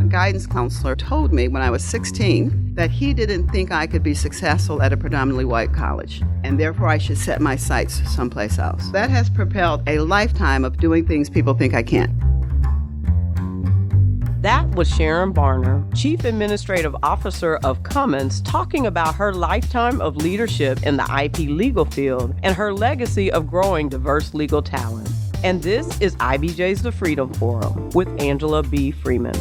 guidance counselor told me when I was 16 that he didn't think I could be successful at a predominantly white college, and therefore I should set my sights someplace else. That has propelled a lifetime of doing things people think I can't. That was Sharon Barner, Chief Administrative Officer of Cummins, talking about her lifetime of leadership in the IP legal field and her legacy of growing diverse legal talent. And this is IBJ's The Freedom Forum with Angela B. Freeman.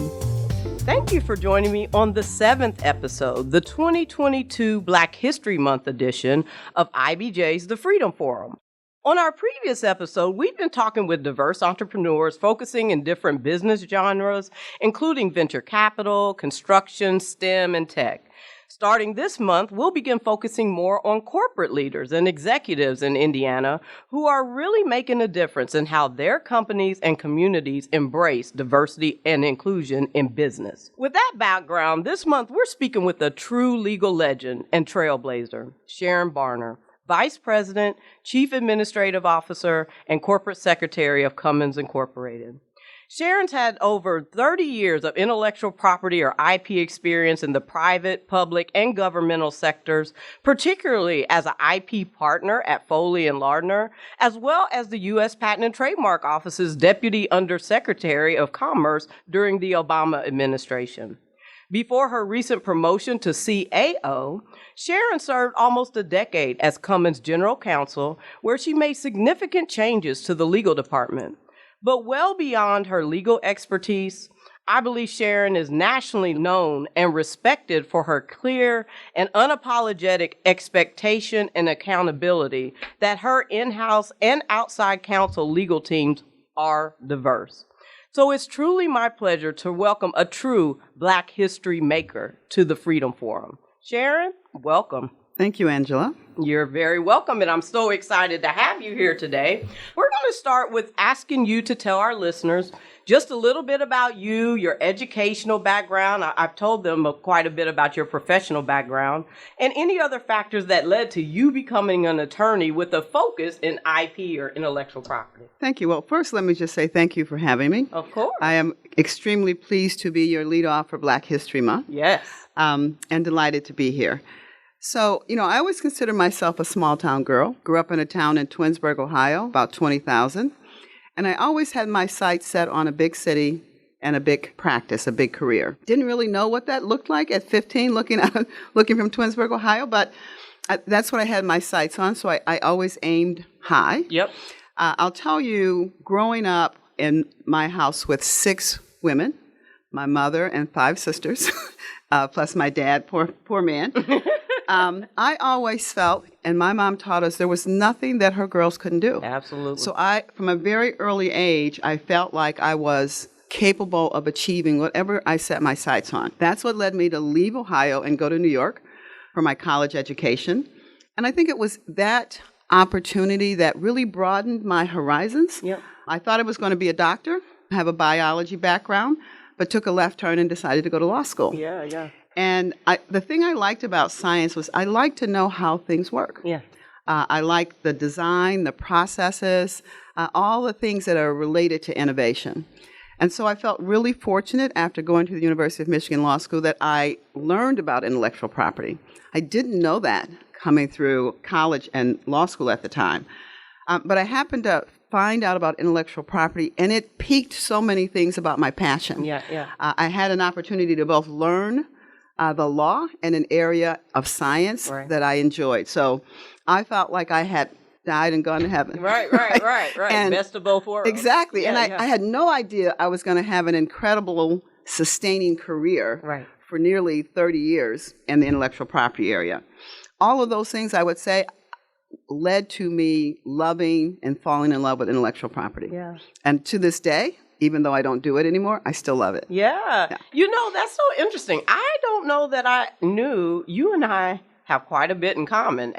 Thank you for joining me on the 7th episode, the 2022 Black History Month edition of IBJ's The Freedom Forum. On our previous episode, we've been talking with diverse entrepreneurs focusing in different business genres, including venture capital, construction, STEM, and tech. Starting this month, we'll begin focusing more on corporate leaders and executives in Indiana who are really making a difference in how their companies and communities embrace diversity and inclusion in business. With that background, this month we're speaking with a true legal legend and trailblazer, Sharon Barner, Vice President, Chief Administrative Officer, and Corporate Secretary of Cummins Inc. Sharon's had over 30 years of intellectual property or IP experience in the private, public, and governmental sectors, particularly as an IP partner at Foley and Lardner, as well as the U.S. Patent and Trademark Office's Deputy Undersecretary of Commerce during the Obama administration. Before her recent promotion to CAO, Sharon served almost a decade as Cummins General Counsel, where she made significant changes to the legal department. But well beyond her legal expertise, I believe Sharon is nationally known and respected for her clear and unapologetic expectation and accountability that her in-house and outside counsel legal teams are diverse. So it's truly my pleasure to welcome a true Black history maker to the Freedom Forum. Sharon, welcome. Thank you, Angela. You're very welcome, and I'm so excited to have you here today. We're going to start with asking you to tell our listeners just a little bit about you, your educational background. I've told them quite a bit about your professional background, and any other factors that led to you becoming an attorney with a focus in IP or intellectual property. Thank you. Well, first, let me just say thank you for having me. Of course. I am extremely pleased to be your lead off for Black History Month. Yes. And delighted to be here. So, I always consider myself a small-town girl. Grew up in a town in Twinsburg, Ohio, about 20,000. And I always had my sights set on a big city and a big practice, a big career. Didn't really know what that looked like at 15, looking from Twinsburg, Ohio, but that's what I had my sights on, so I always aimed high. Yep. I'll tell you, growing up in my house with 6 women, my mother and 5 sisters, plus my dad, poor man, I always felt, and my mom taught us, there was nothing that her girls couldn't do. Absolutely. So from a very early age, I felt like I was capable of achieving whatever I set my sights on. That's what led me to leave Ohio and go to New York for my college education. And I think it was that opportunity that really broadened my horizons. Yep. I thought I was going to be a doctor, have a biology background, but took a left turn and decided to go to law school. Yeah. And the thing I liked about science was I liked to know how things work. Yeah. I liked the design, the processes, all the things that are related to innovation. And so I felt really fortunate after going to the University of Michigan Law School that I learned about intellectual property. I didn't know that coming through college and law school at the time. But I happened to find out about intellectual property, and it piqued so many things about my passion. Yeah. I had an opportunity to both learn the law in an area of science that I enjoyed. So I felt like I had died and gone to heaven. Right. And best of both worlds. Exactly. Yeah, and I had no idea I was going to have an incredible, sustaining career for nearly 30 years in the intellectual property area. All of those things, I would say, led to me loving and falling in love with intellectual property. Yeah. And to this day, even though I don't do it anymore, I still love it. Yeah. That's so interesting. I don't know that I knew you and I have quite a bit in common.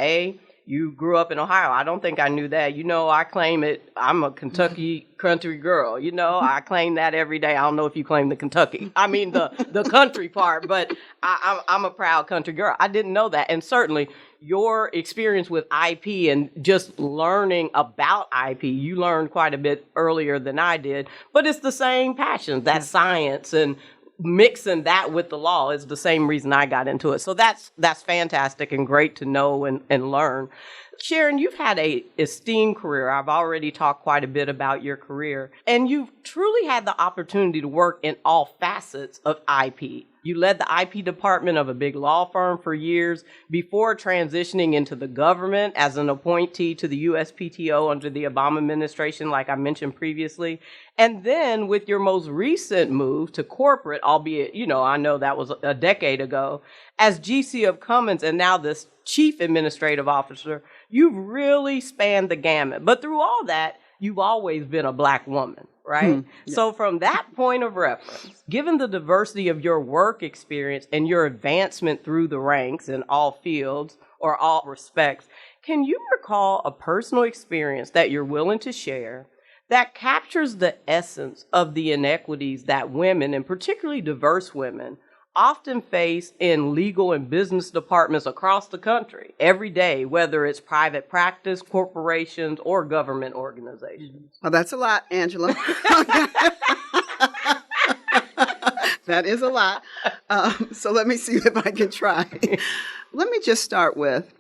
You grew up in Ohio. I don't think I knew that. I claim it. I'm a Kentucky country girl. I claim that every day. I don't know if you claim the Kentucky. I mean, the country part, but I'm a proud country girl. I didn't know that. And certainly your experience with IP and just learning about IP, you learned quite a bit earlier than I did. But it's the same passion, that science and mixing that with the law is the same reason I got into it. So that's fantastic and great to know and learn. Sharon, you've had a esteemed career. I've already talked quite a bit about your career, and you've truly had the opportunity to work in all facets of IP. You led the IP department of a big law firm for years before transitioning into the government as an appointee to the USPTO under the Obama administration, like I mentioned previously. And then with your most recent move to corporate, albeit, I know that was a decade ago, as GC of Cummins and now this Chief Administrative Officer, you've really spanned the gamut. But through all that, you've always been a Black woman, right? Yeah. So from that point of reference, given the diversity of your work experience and your advancement through the ranks in all fields or all respects, can you recall a personal experience that you're willing to share that captures the essence of the inequities that women, and particularly diverse women, often face in legal and business departments across the country every day, whether it's private practice, corporations, or government organizations? Well, that's a lot, Angela. That is a lot. So let me see if I can try. Let me just start with,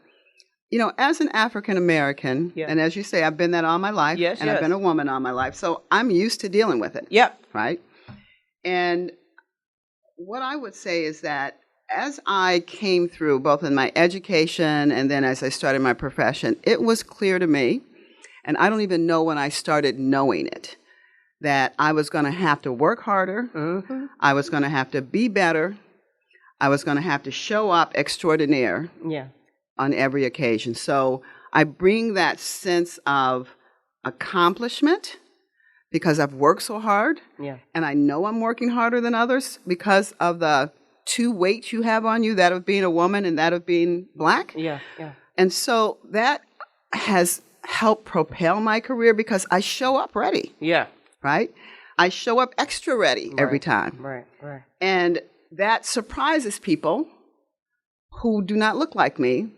as an African American, and as you say, I've been that all my life, and I've been a woman all my life, so I'm used to dealing with it. Yep. Right? And what I would say is that as I came through, both in my education and then as I started my profession, it was clear to me, and I don't even know when I started knowing it, that I was going to have to work harder, I was going to have to be better, I was going to have to show up extraordinaire on every occasion. So I bring that sense of accomplishment because I've worked so hard, and I know I'm working harder than others because of the two weights you have on you, that of being a woman and that of being Black. And so that has helped propel my career because I show up ready. Right? I show up extra ready every time. Right. And that surprises people who do not look like me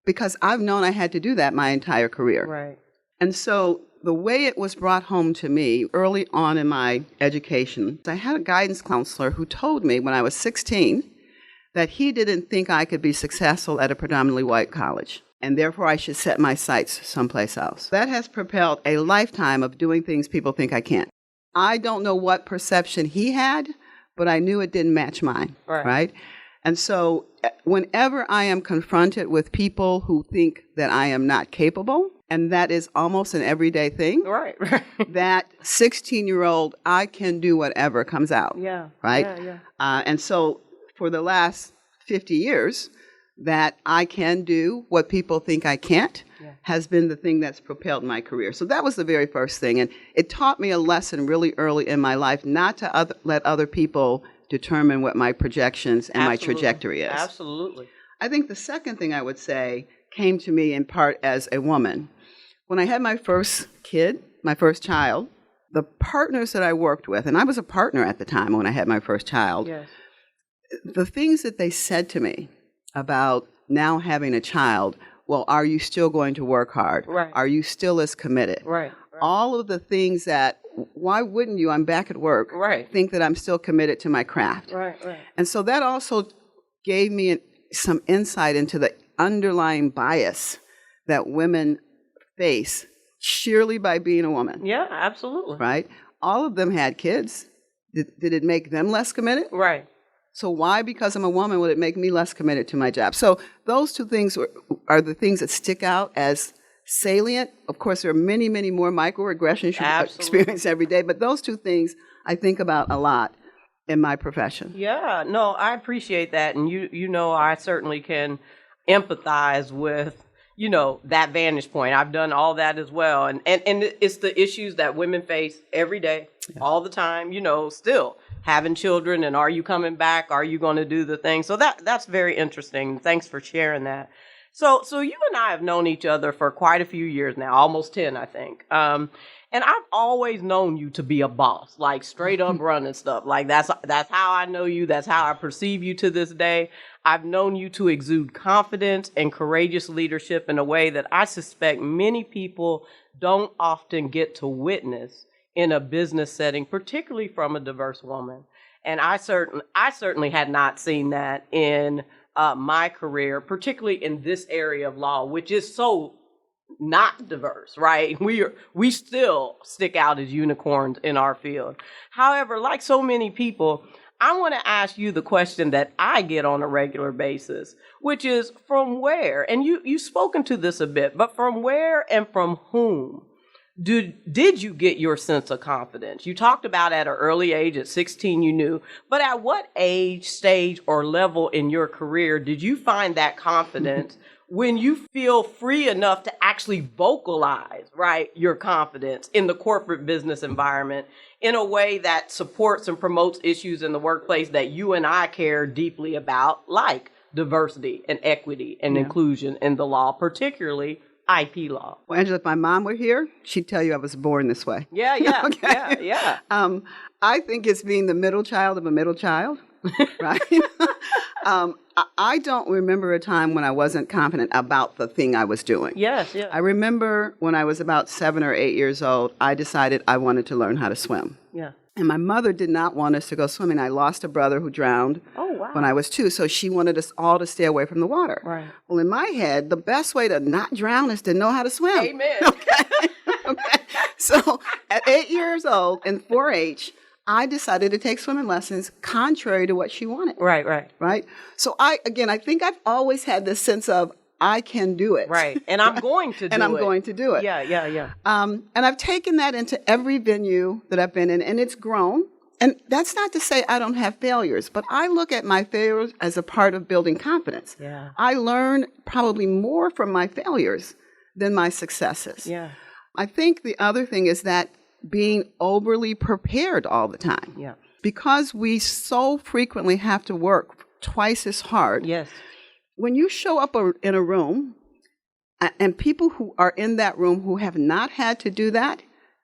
because I've known I had to do that my entire career. Right. And so the way it was brought home to me early on in my education, I had a guidance counselor who told me when I was 16 that he didn't think I could be successful at a predominantly white college, and therefore I should set my sights someplace else. That has propelled a lifetime of doing things people think I can't. I don't know what perception he had, but I knew it didn't match mine, right? And so whenever I am confronted with people who think that I am not capable, and that is almost an everyday thing, that 16-year-old, I can do whatever comes out, right? And so for the last 50 years, that I can do what people think I can't has been the thing that's propelled my career. So that was the very first thing. And it taught me a lesson really early in my life not to let other people determine what my projections and my trajectory is. Absolutely. I think the second thing I would say came to me in part as a woman. When I had my first kid, my first child, the partners that I worked with, and I was a partner at the time when I had my first child, the things that they said to me about now having a child, well, are you still going to work hard? Are you still as committed? All of the things that, why wouldn't you, I'm back at work, think that I'm still committed to my craft? And so that also gave me some insight into the underlying bias that women face sheerly by being a woman. Yeah, absolutely. Right? All of them had kids. Did it make them less committed? So why, because I'm a woman, would it make me less committed to my job? So those two things are the things that stick out as salient. Of course, there are many, many more microaggressions you experience every day, but those two things I think about a lot in my profession. Yeah, no, I appreciate that. And I certainly can empathize with, that vantage point. I've done all that as well. And it's the issues that women face every day, all the time, still having children, and are you coming back? Are you going to do the thing? So that's very interesting. Thanks for sharing that. So you and I have known each other for quite a few years now, almost 10, I think. And I've always known you to be a boss, like straight up running stuff. Like that's how I know you. That's how I perceive you to this day. I've known you to exude confidence and courageous leadership in a way that I suspect many people don't often get to witness in a business setting, particularly from a diverse woman. And I certainly had not seen that in my career, particularly in this area of law, which is so not diverse, right? We still stick out as unicorns in our field. However, like so many people, I want to ask you the question that I get on a regular basis, which is from where, and you've spoken to this a bit, but from where and from whom did you get your sense of confidence? You talked about at an early age, at 16 you knew, but at what age, stage, or level in your career did you find that confidence when you feel free enough to actually vocalize, right, your confidence in the corporate business environment in a way that supports and promotes issues in the workplace that you and I care deeply about, like diversity and equity and inclusion in the law, particularly IP law? Well, Angela, if my mom were here, she'd tell you I was born this way. Yeah. I think it's being the middle child of a middle child, right? I don't remember a time when I wasn't confident about the thing I was doing. Yes. I remember when I was about 7 or 8 years old, I decided I wanted to learn how to swim. Yeah. And my mother did not want us to go swimming. I lost a brother who drowned when I was 2, so she wanted us all to stay away from the water. Right. Well, in my head, the best way to not drown is to know how to swim. Amen. Okay. So at 8 years old in 4-H, I decided to take swimming lessons contrary to what she wanted. Right. So I think I've always had this sense of I can do it. Right. And I'm going to do it. And I'm going to do it. Yeah. And I've taken that into every venue that I've been in, and it's grown. And that's not to say I don't have failures, but I look at my failures as a part of building confidence. Yeah. I learn probably more from my failures than my successes. Yeah. I think the other thing is that being overly prepared all the time. Yeah. Because we so frequently have to work twice as hard. Yes. When you show up in a room, and people who are in that room who have not had to do that,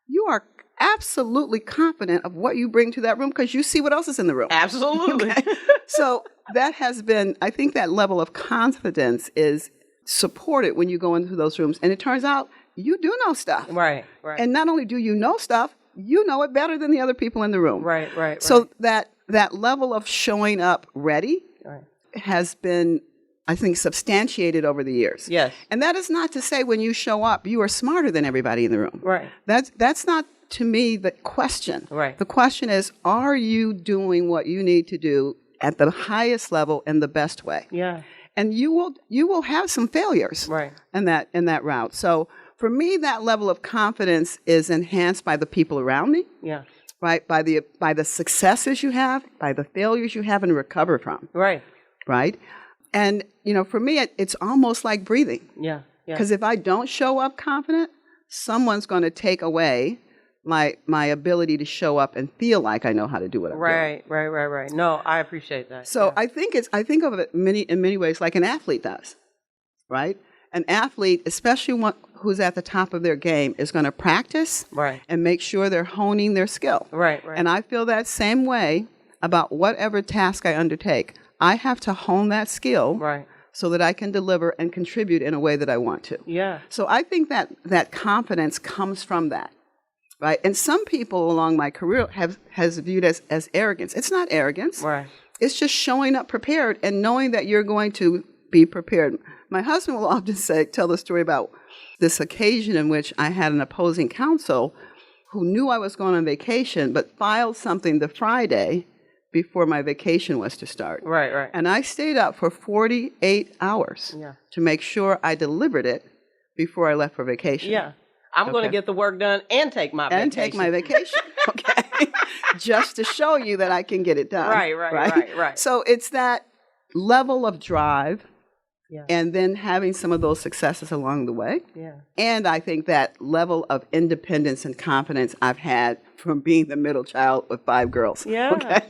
you are absolutely confident of what you bring to that room because you see what else is in the room. Absolutely. Okay? So that has been, I think that level of confidence is supported when you go into those rooms. And it turns out you do know stuff. Right. And not only do you know stuff, you know it better than the other people in the room. Right. So that level of showing up ready has been, I think, substantiated over the years. Yes. And that is not to say when you show up, you are smarter than everybody in the room. Right. That's not, to me, the question. Right. The question is, are you doing what you need to do at the highest level in the best way? Yeah. And you will have some failures in that route. So for me, that level of confidence is enhanced by the people around me. Yeah. Right. By the successes you have, by the failures you have and recover from. Right. And, for me, it's almost like breathing. Yeah. Because if I don't show up confident, someone's going to take away my ability to show up and feel like I know how to do what I'm doing. Right. No, I appreciate that. So I think of it in many ways like an athlete does, right? An athlete, especially one who's at the top of their game, is going to practice and make sure they're honing their skill. Right. And I feel that same way about whatever task I undertake. I have to hone that skill so that I can deliver and contribute in a way that I want to. Yeah. So I think that confidence comes from that. Right. And some people along my career has viewed as arrogance. It's not arrogance. Right. It's just showing up prepared and knowing that you're going to be prepared. My husband will often tell the story about this occasion in which I had an opposing counsel who knew I was going on vacation but filed something the Friday before my vacation was to start. Right. And I stayed up for 48 hours to make sure I delivered it before I left for vacation. Yeah. I'm going to get the work done and take my vacation. Okay. Just to show you that I can get it done. Right. So it's that level of drive and then having some of those successes along the way. Yeah. And I think that level of independence and confidence I've had from being the middle child with 5 girls. Yeah. Okay?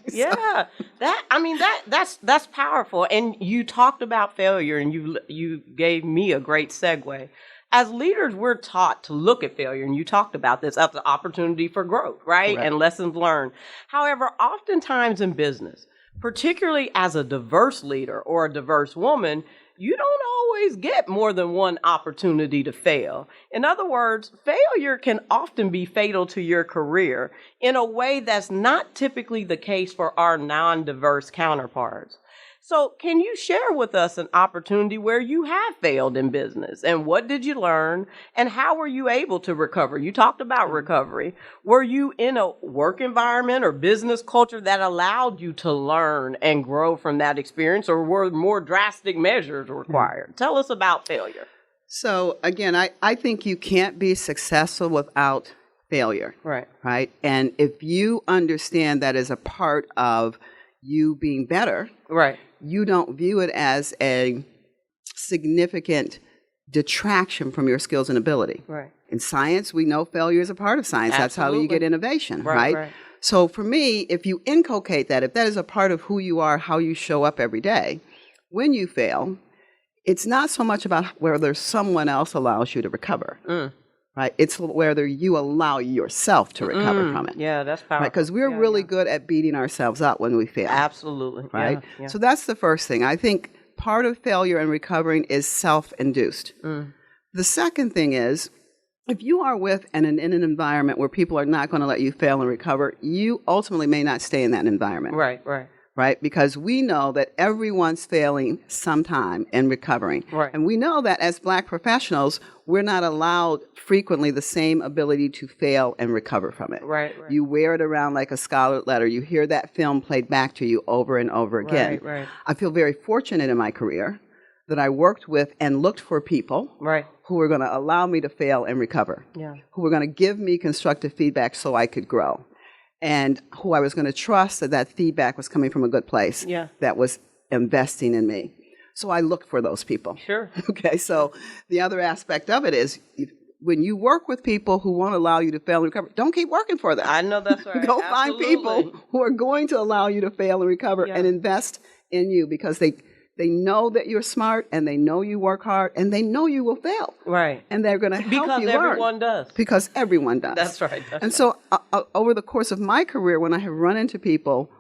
That's powerful. And you talked about failure and you gave me a great segue. As leaders, we're taught to look at failure, and you talked about this, as an opportunity for growth, right? Correct. And lessons learned. However, oftentimes in business, particularly as a diverse leader or a diverse woman, you don't always get more than one opportunity to fail. In other words, failure can often be fatal to your career in a way that's not typically the case for our non-diverse counterparts. So can you share with us an opportunity where you have failed in business, and what did you learn, and how were you able to recover? You talked about recovery. Were you in a work environment or business culture that allowed you to learn and grow from that experience, or were more drastic measures required? Tell us about failure. So again, I think you can't be successful without failure. Right. Right. And if you understand that as a part of you being better, Right. you don't view it as a significant detraction from your skills and ability. Right. In science, we know failure is a part of science. That's how you get innovation, right? So for me, if you inculcate that, if that is a part of who you are, how you show up every day, when you fail, it's not so much about whether someone else allows you to recover. Right? It's whether you allow yourself to recover from it. Yeah, that's powerful. Because we're really good at beating ourselves up when we fail. Absolutely. Right? Yeah. So that's the first thing. I think part of failure and recovering is self-induced. The second thing is, if you are in an environment where people are not going to let you fail and recover, you ultimately may not stay in that environment. Right? Because we know that everyone's failing sometime and recovering. Right. And we know that as Black professionals, we're not allowed frequently the same ability to fail and recover from it. Right. You wear it around like a scarlet letter. You hear that film played back to you over and over again. Right. I feel very fortunate in my career that I worked with and looked for people who were going to allow me to fail and recover, who were going to give me constructive feedback so I could grow, and who I was going to trust that feedback was coming from a good place that was investing in me. So I looked for those people. Sure. Okay, so the other aspect of it is when you work with people who won't allow you to fail and recover, don't keep working for them. I know that's right. Go find people who are going to allow you to fail and recover and invest in you, because they know that you're smart, and they know you work hard, and they know you will fail. Right. And they're going to help you learn. Because everyone does. Because everyone does. That's right. So over the course of my career, when I have run into people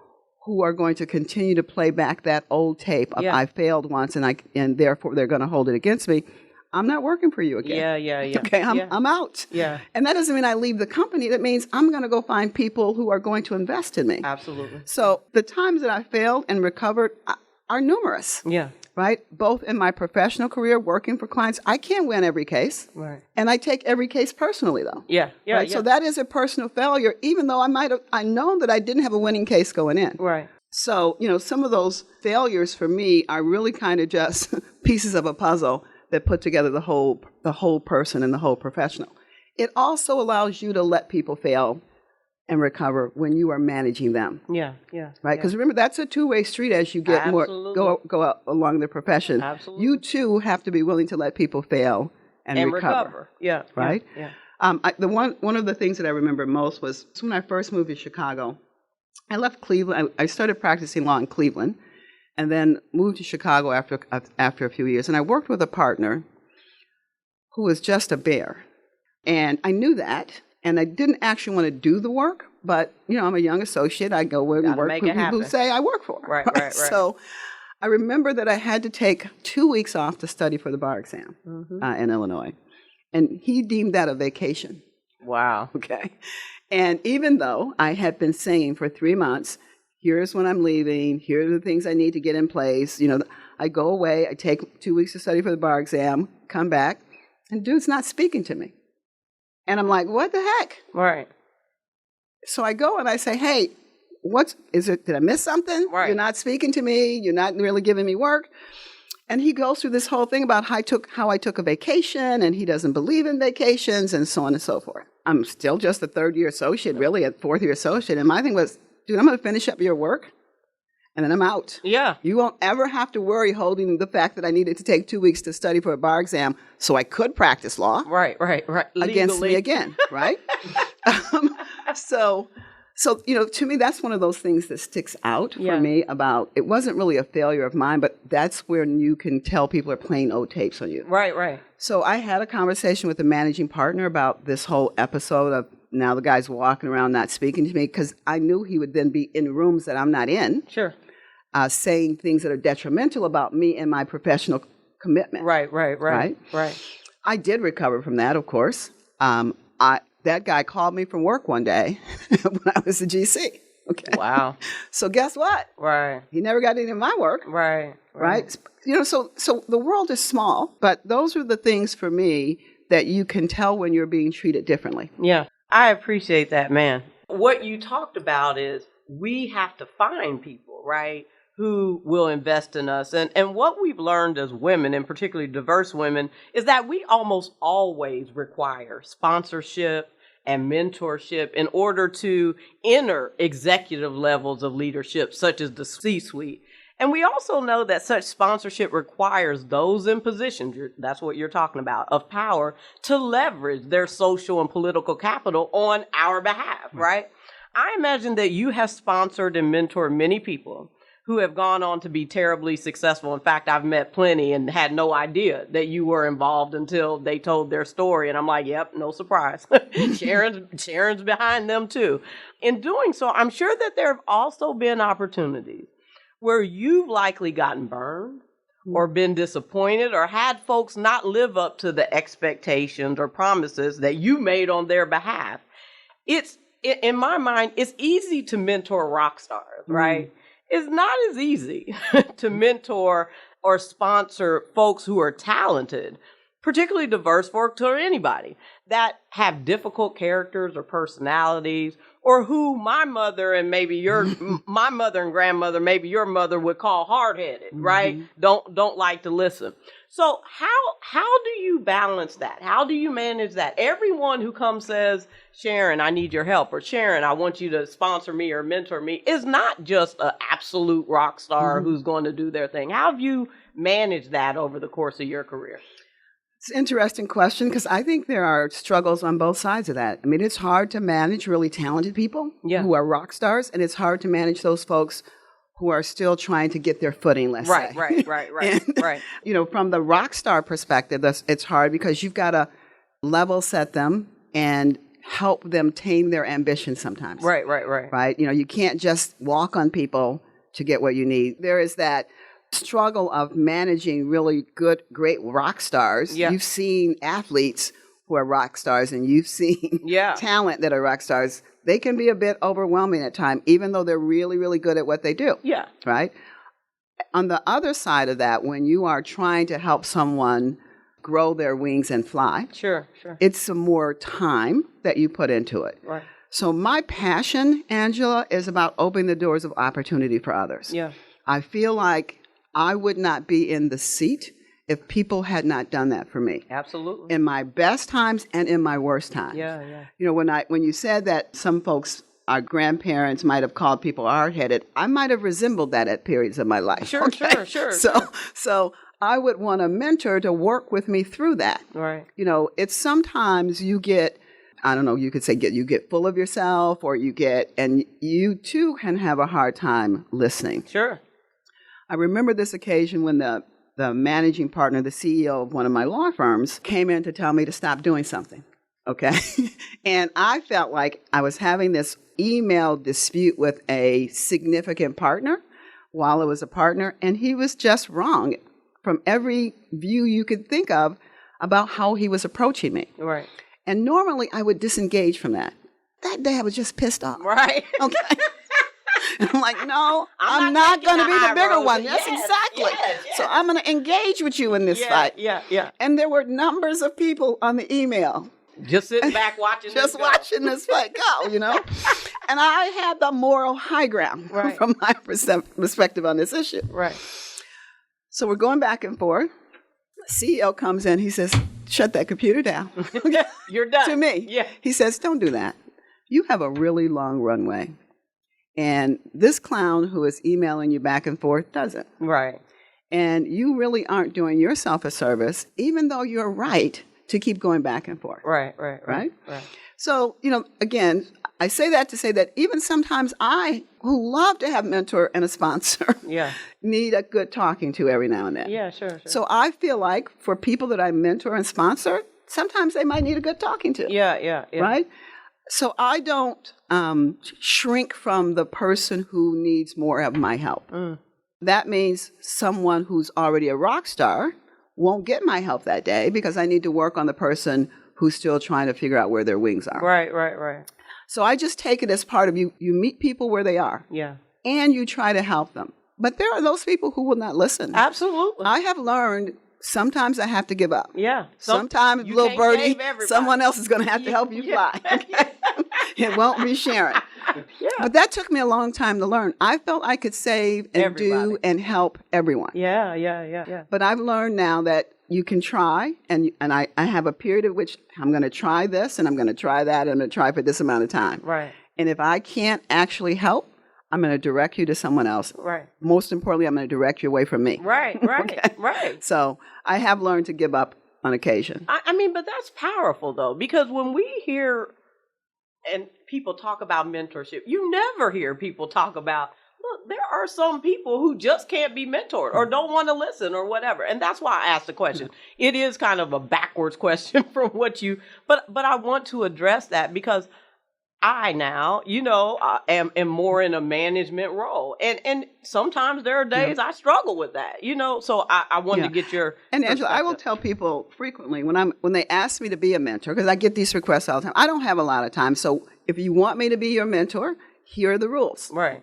who are going to continue to play back that old tape of I failed once and therefore they're going to hold it against me, I'm not working for you again. Yeah. Okay, I'm out. Yeah. And that doesn't mean I leave the company. That means I'm going to go find people who are going to invest in me. Absolutely. So the times that I failed and recovered are numerous. Yeah. Right? Both in my professional career, working for clients. I can't win every case. Right. And I take every case personally, though. Yeah. Right? So that is a personal failure, even though I know that I didn't have a winning case going in. Right. So, some of those failures for me are really kind of just pieces of a puzzle that put together the whole person and the whole professional. It also allows you to let people fail and recover when you are managing them. Yeah. Right? Because remember, that's a two-way street as you get go out along the profession. Absolutely. You, too, have to be willing to let people fail and recover. Yeah. Right? Yeah. One of the things that I remember most was when I first moved to Chicago. I left Cleveland. I started practicing law in Cleveland and then moved to Chicago after a few years. And I worked with a partner who was just a bear. And I knew that. And I didn't actually want to do the work, but, I'm a young associate. I go and work with people who say I work for. Right. So I remember that I had to take 2 weeks off to study for the bar exam in Illinois. And he deemed that a vacation. Wow. Okay. And even though I had been saying for 3 months, here's when I'm leaving, here are the things I need to get in place, I go away, I take 2 weeks to study for the bar exam, come back, and dude's not speaking to me. And I'm like, what the heck? Right. So I go and I say, hey, did I miss something? Right. You're not speaking to me. You're not really giving me work. And he goes through this whole thing about how I took a vacation, and he doesn't believe in vacations, and so on and so forth. I'm still just a third-year associate, really a fourth-year associate. And my thing was, dude, I'm going to finish up your work, and then I'm out. Yeah. You won't ever have to worry holding the fact that I needed to take 2 weeks to study for a bar exam so I could practice law. Right. Against me again, right? So, to me, that's one of those things that sticks out for me about, it wasn't really a failure of mine, but that's where you can tell people are playing old tapes on you. Right. So I had a conversation with the managing partner about this whole episode of now the guy's walking around not speaking to me, because I knew he would then be in rooms that I'm not in. Sure. Saying things that are detrimental about me and my professional commitment. Right. I did recover from that, of course. That guy called me from work one day when I was a GC. Okay. Wow. So guess what? Right. He never got any of my work. Right. So the world is small, but those are the things for me that you can tell when you're being treated differently. Yeah. I appreciate that, man. What you talked about is we have to find people, right, who will invest in us. And what we've learned as women, and particularly diverse women, is that we almost always require sponsorship and mentorship in order to enter executive levels of leadership, such as the C-suite. And we also know that such sponsorship requires those in positions, that's what you're talking about, of power, to leverage their social and political capital on our behalf, right? I imagine that you have sponsored and mentored many people who have gone on to be terribly successful. In fact, I've met plenty and had no idea that you were involved until they told their story. And I'm like, yep, no surprise. Sharon's behind them too. In doing so, I'm sure that there have also been opportunities where you've likely gotten burned or been disappointed or had folks not live up to the expectations or promises that you made on their behalf. In my mind, it's easy to mentor rock stars, right? It's not as easy to mentor or sponsor folks who are talented, particularly diverse folks or anybody that have difficult characters or personalities, or who my mother and maybe my mother and grandmother, maybe your mother would call hard-headed, right? Don't like to listen. So how do you balance that? How do you manage that? Everyone who comes says, Sharon, I need your help, or Sharon, I want you to sponsor me or mentor me, is not just an absolute rock star who's going to do their thing. How have you managed that over the course of your career? It's an interesting question because I think there are struggles on both sides of that. I mean, it's hard to manage really talented people who are rock stars, and it's hard to manage those folks who are still trying to get their footing, let's say. Right. You know, from the rock star perspective, it's hard because you've got to level set them and help them tame their ambition sometimes. Right? You know, you can't just walk on people to get what you need. There is that struggle of managing really great rock stars. You've seen athletes who are rock stars, and you've seen talent that are rock stars. They can be a bit overwhelming at times, even though they're really, really good at what they do. Right? On the other side of that, when you are trying to help someone grow their wings and fly, it's some more time that you put into it. Right. So my passion, Angela, is about opening the doors of opportunity for others. I feel like I would not be in the seat if people had not done that for me. Absolutely. In my best times and in my worst times. You know, when you said that some folks, our grandparents might have called people hard-headed, I might have resembled that at periods of my life. Sure. So I would want a mentor to work with me through that. Right. You know, it's sometimes you get, I don't know, you could say you get full of yourself, or and you too can have a hard time listening. Sure. I remember this occasion when the managing partner, the CEO of one of my law firms, came in to tell me to stop doing something, okay? And I felt like I was having this email dispute with a significant partner while I was a partner, and he was just wrong from every view you could think of about how he was approaching me. Right. And normally I would disengage from that. That day I was just pissed off. Right. Okay. And I'm like, no, I'm not going to be the bigger one. Yes, exactly. Yes. So I'm going to engage with you in this fight. And there were numbers of people on the email. Just sitting back watching watching this fight go, you know. And I had the moral high ground from my perspective on this issue. Right. So we're going back and forth. The CEO comes in. He says, shut that computer down. You're done. To me. He says, don't do that. You have a really long runway. And this clown who is emailing you back and forth doesn't. Right. And you really aren't doing yourself a service, even though you're right to keep going back and forth. Right. So, you know, again, I say that to say that even sometimes I, who love to have a mentor and a sponsor, need a good talking to every now and then. Yeah, sure. So I feel like for people that I mentor and sponsor, sometimes they might need a good talking to. Yeah. Right? So I don't shrink from the person who needs more of my help. That means someone who's already a rock star won't get my help that day because I need to work on the person who's still trying to figure out where their wings are. Right. So I just take it as part of you. You meet people where they are. Yeah. And you try to help them. But there are those people who will not listen. Absolutely. I have learned sometimes I have to give up. Yeah. Sometimes, little birdie, someone else is going to have to help you fly. Okay? It won't be Sharon. Yeah. But that took me a long time to learn. I felt I could save and do and help everyone. Yeah. But I've learned now that you can try, and I have a period at which I'm going to try this, and I'm going to try that, and I'm going to try for this amount of time. Right. And if I can't actually help, I'm going to direct you to someone else. Right. Most importantly, I'm going to direct you away from me. Right. Okay? Right. So I have learned to give up on occasion. I mean, but that's powerful, though, because when we hear and people talk about mentorship, you never hear people talk about, look, there are some people who just can't be mentored or don't want to listen or whatever. And that's why I asked the question. It is kind of a backwards question from what you, but I want to address that because I now, am more in a management role. And sometimes there are days I struggle with that, so I wanted to get your And Angela, I will tell people frequently when they ask me to be a mentor, because I get these requests all the time. I don't have a lot of time. So if you want me to be your mentor, here are the rules. Right.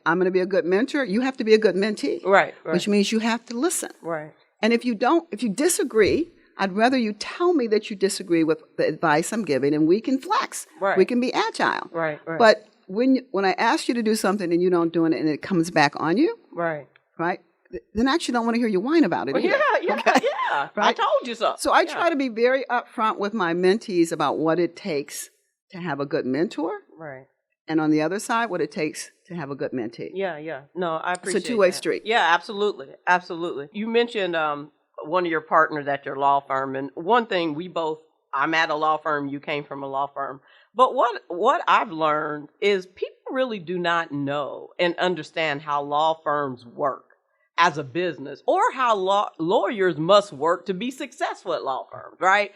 I'm going to be a good mentor. You have to be a good mentee. Right. Which means you have to listen. Right. And if you disagree, I'd rather you tell me that you disagree with the advice I'm giving, and we can flex. Right. We can be agile. Right. But when I ask you to do something and you don't do it and it comes back on you, right, then I actually don't want to hear you whine about it either. Yeah. Right? I told you so. So I try to be very upfront with my mentees about what it takes to have a good mentor. Right. And on the other side, what it takes to have a good mentee. Yeah. No, I appreciate it. It's a two-way street. Yeah, absolutely. You mentioned one of your partners at your law firm, and one thing I'm at a law firm, you came from a law firm, but what I've learned is people really do not know and understand how law firms work as a business or how lawyers must work to be successful at law firms, right?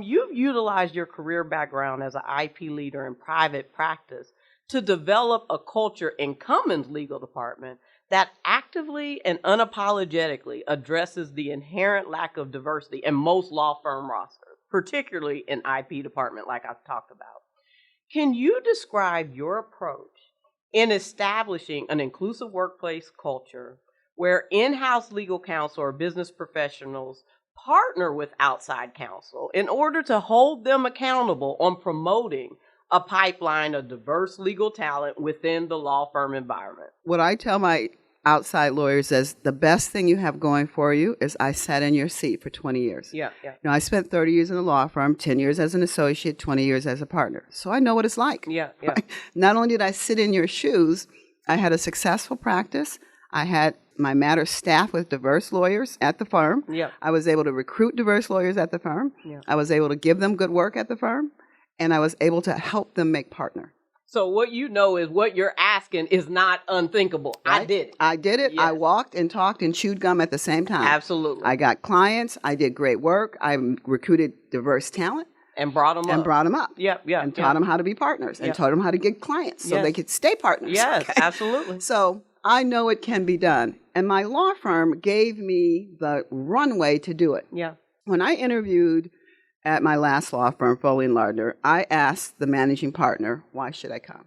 You've utilized your career background as an IP leader in private practice to develop a culture in Cummins legal department that actively and unapologetically addresses the inherent lack of diversity in most law firm rosters, particularly in IP department like I've talked about. Can you describe your approach in establishing an inclusive workplace culture where in-house legal counsel or business professionals partner with outside counsel in order to hold them accountable on promoting a pipeline of diverse legal talent within the law firm environment? What I tell my outside lawyers is the best thing you have going for you is I sat in your seat for 20 years. Yeah. Now, I spent 30 years in a law firm, 10 years as an associate, 20 years as a partner. So I know what it's like. Yeah. Right? Not only did I sit in your shoes, I had a successful practice. I had my matter staffed with diverse lawyers at the firm. Yeah. I was able to recruit diverse lawyers at the firm. Yeah. I was able to give them good work at the firm. And I was able to help them make partner. So what you know is what you're asking is not unthinkable. Right? I did it. I did it. Yes. I walked and talked and chewed gum at the same time. Absolutely. I got clients. I did great work. I recruited diverse talent. And brought them up. Yep. And taught them how to be partners. And taught them how to get clients so they could stay partners. Yes, absolutely. So I know it can be done. And my law firm gave me the runway to do it. Yeah. When I interviewed at my last law firm, Foley & Lardner, I asked the managing partner, why should I come?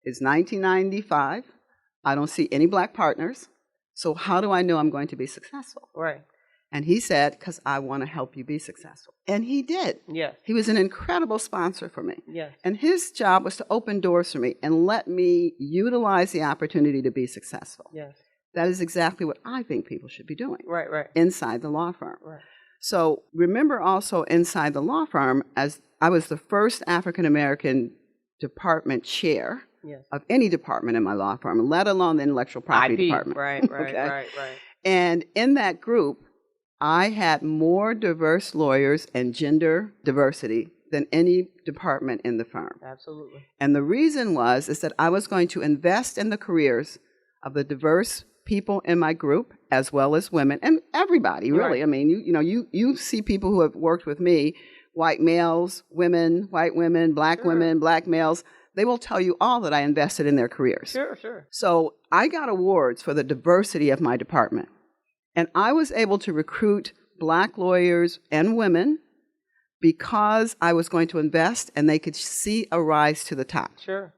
It's 1995. I don't see any black partners. So how do I know I'm going to be successful? Right. And he said, because I want to help you be successful. And he did. Yes. He was an incredible sponsor for me. Yes. And his job was to open doors for me and let me utilize the opportunity to be successful. Yes. That is exactly what I think people should be doing. Right. Inside the law firm. Right. So remember also inside the law firm, as I was the first African-American department chair of any department in my law firm, let alone the intellectual property department. Right. And in that group, I had more diverse lawyers and gender diversity than any department in the firm. Absolutely. And the reason is that I was going to invest in the careers of the diverse people in my group, as well as women and everybody, really. Right. I mean, you see people who have worked with me, white males, women, white women, black women, black males. They will tell you all that I invested in their careers. Sure. So I got awards for the diversity of my department. And I was able to recruit Black lawyers and women because I was going to invest and they could see a rise to the top. Sure.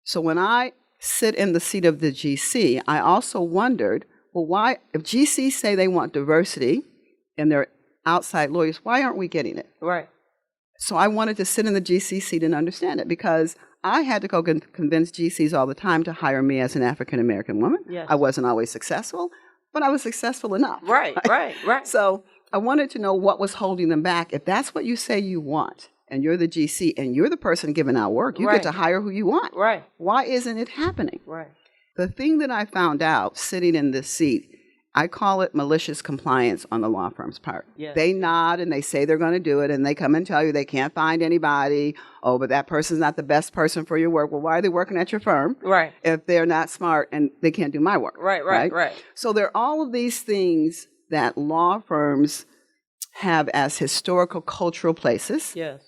So when I sit in the seat of the GC, I also wondered, well, why, if GCs say they want diversity in their outside lawyers, why aren't we getting it? Right. So I wanted to sit in the GC seat and understand it because I had to go convince GCs all the time to hire me as an African-American woman. Yes. I wasn't always successful, but I was successful enough. Right. So I wanted to know what was holding them back. If that's what you say you want, and you're the GC, and you're the person giving out work, you get to hire who you want. Right. Why isn't it happening? Right. The thing that I found out sitting in this seat, I call it malicious compliance on the law firm's part. Yes. They nod and they say they're going to do it, and they come and tell you they can't find anybody. Oh, but that person's not the best person for your work. Well, why are they working at your firm? Right. If they're not smart and they can't do my work. Right. So there are all of these things that law firms have as historical cultural places. Yes.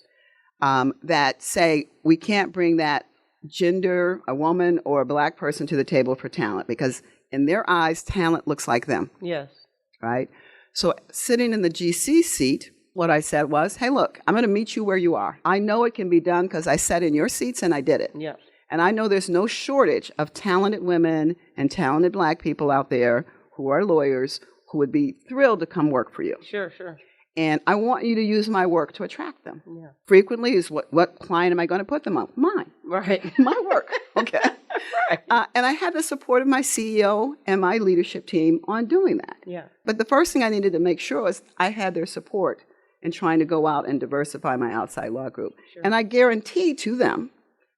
That say we can't bring that gender, a woman or a black person to the table for talent because in their eyes, talent looks like them. Yes. Right? So sitting in the GC seat, what I said was, hey, look, I'm going to meet you where you are. I know it can be done because I sat in your seats and I did it. Yeah. And I know there's no shortage of talented women and talented black people out there who are lawyers who would be thrilled to come work for you. Sure. And I want you to use my work to attract them. Yeah. Frequently is what client am I going to put them on? Mine. Right. My work. Okay. Right. And I had the support of my CEO and my leadership team on doing that. Yeah. But the first thing I needed to make sure was I had their support in trying to go out and diversify my outside law group. Sure. And I guaranteed to them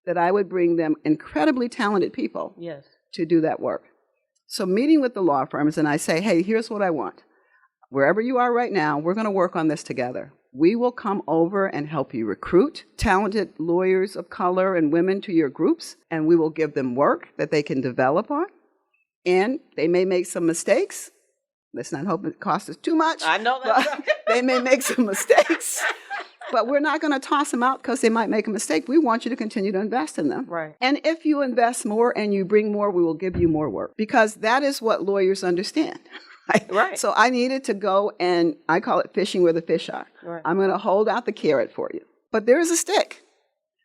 that I would bring them incredibly talented people Yes. to do that work. So meeting with the law firms and I say, hey, here's what I want. Wherever you are right now, we're going to work on this together. We will come over and help you recruit talented lawyers of color and women to your groups, and we will give them work that they can develop on. And they may make some mistakes. Let's not hope it costs us too much. I know that. They may make some mistakes, but we're not going to toss them out because they might make a mistake. We want you to continue to invest in them. Right. And if you invest more and you bring more, we will give you more work because that is what lawyers understand. Right. So I needed to go and I call it fishing where the fish are. Right. I'm going to hold out the carrot for you. But there is a stick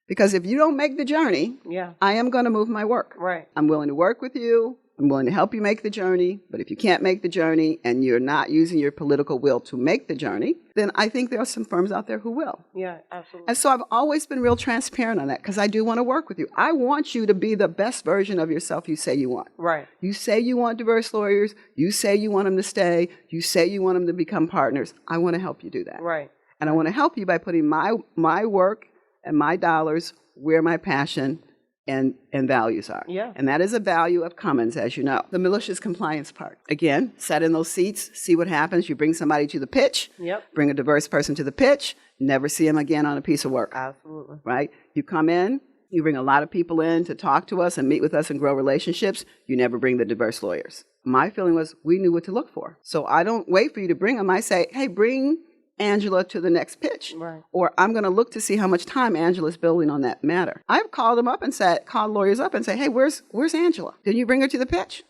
because if you don't make the journey, I am going to move my work. Right. I'm willing to work with you. I'm willing to help you make the journey. But if you can't make the journey and you're not using your political will to make the journey, then I think there are some firms out there who will. Yeah, absolutely. And so I've always been real transparent on that because I do want to work with you. I want you to be the best version of yourself you say you want. Right. You say you want diverse lawyers. You say you want them to stay. You say you want them to become partners. I want to help you do that. Right. And I want to help you by putting my work and my dollars where my passion and values are. Yeah. And that is a value of Cummins, as you know. The malicious compliance part. Again, sit in those seats, see what happens. You bring somebody to the pitch. Yep. Bring a diverse person to the pitch. Never see them again on a piece of work. Absolutely. Right? You come in, you bring a lot of people in to talk to us and meet with us and grow relationships. You never bring the diverse lawyers. My feeling was we knew what to look for. So I don't wait for you to bring them. I say, hey, bring Angela to the next pitch. Right. Or I'm going to look to see how much time Angela's building on that matter. I've called them up and called lawyers up and say, hey, where's Angela? Didn't you bring her to the pitch?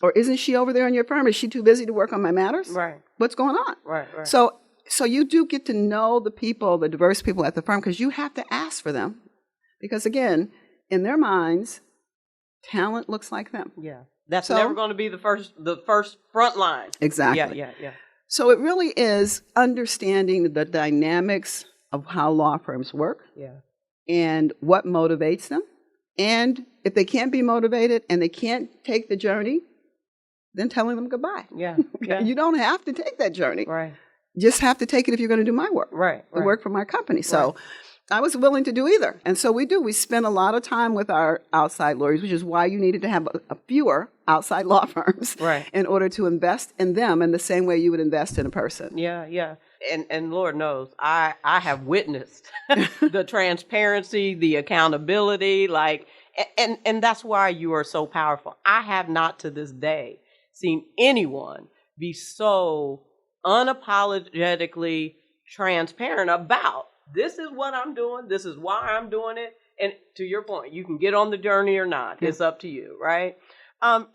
Or isn't she over there in your firm? Is she too busy to work on my matters? Right. What's going on? Right. So you do get to know the people, the diverse people at the firm, because you have to ask for them. Because again, in their minds, talent looks like them. Yeah. That's never going to be the first front line. Exactly. Yeah. So it really is understanding the dynamics of how law firms work. Yeah. And what motivates them. And if they can't be motivated and they can't take the journey, then telling them goodbye. Yeah. You don't have to take that journey. Right. You just have to take it if you're going to do my work. Right. The work for my company. So I was willing to do either. And so we do. We spend a lot of time with our outside lawyers, which is why you needed to have a fewer outside law firms in order to invest in them in the same way you would invest in a person. Yeah. And Lord knows, I have witnessed the transparency, the accountability, and that's why you are so powerful. I have not to this day seen anyone be so unapologetically transparent about this is what I'm doing, this is why I'm doing it. And to your point, you can get on the journey or not. It's up to you, right? I've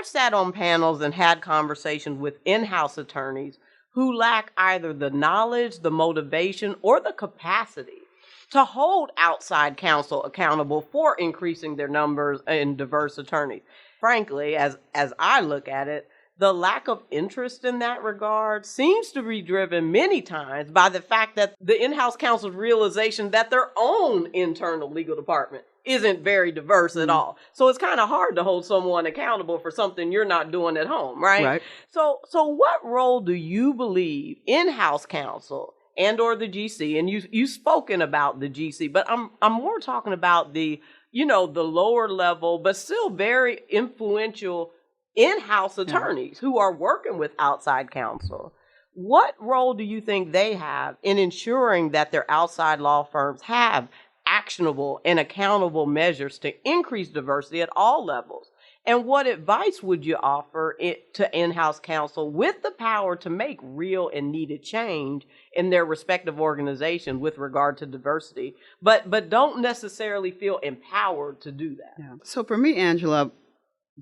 sat on panels and had conversations with in-house attorneys who lack either the knowledge, the motivation, or the capacity to hold outside counsel accountable for increasing their numbers in diverse attorneys. Frankly, as I look at it, the lack of interest in that regard seems to be driven many times by the fact that the in-house counsel's realization that their own internal legal department isn't very diverse at all. So it's kind of hard to hold someone accountable for something you're not doing at home, right? Right. So what role do you believe in-house counsel and or the GC, and you've spoken about the GC, but I'm more talking about the lower level but still very influential in-house attorneys who are working with outside counsel. What role do you think they have in ensuring that their outside law firms have actionable and accountable measures to increase diversity at all levels? And what advice would you offer to in-house counsel with the power to make real and needed change in their respective organizations with regard to diversity, but don't necessarily feel empowered to do that? Yeah. So for me, Angela,